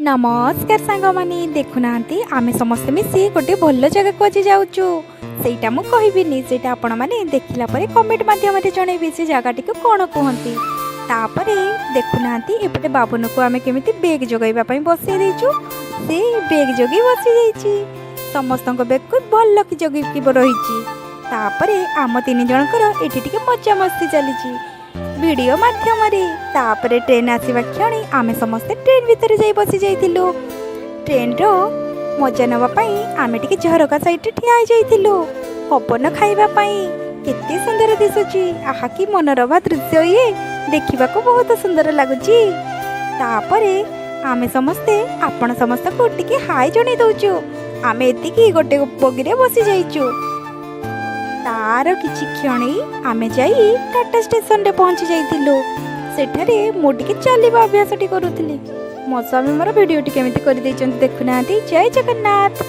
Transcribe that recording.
नमस्कार सांगमानी देखुना आमे समस्ते मिसी गोटे भल जगह को आज जाऊचु सेटा मु कहबिनी सेटा आपण माने देखिला परे कमेंट माध्यम रे जणैबे से जगह को कोन कहंती तापरे देखुना एपटे बाबुन को आमे केमिति बेग जगैबा पई बसै देचु से बेग जगी बसी जाईची समस्तक बेग को भल कि जगी कि रहिची तापरे आम तीन जनकर एठी टिके मजा मस्ती चलीची वीडियो माध्यम रे तापरे ट्रेन आसीबा क्षणी आमे समस्ते ट्रेन भितर जाई बसी जाइथिलु ट्रेन रो मजा नवा पई आमे टिके झरका साइड रे ठिया जाइथिलु पवन खाइबा पई केते सुंदर दिसुची आहा कि मनोरभा दृश्य ये देखिबा को बहुत सुंदर लागुची तापरे आमे समस्ते आपण समस्त को टिके हाय जणी दउचु आमे एतिकी गोटे बगी रे बसी जाइचु तार किछि क्षणी आमे जाई टाटा स्टेशन रे पहुंची जाइथिलु सेठारे मो टिके चलीबा अभ्यास टी करूथिली मो स्वामी मोर वीडियो टी केमिति करि दैचंती देखुनांती जय जगन्नाथ।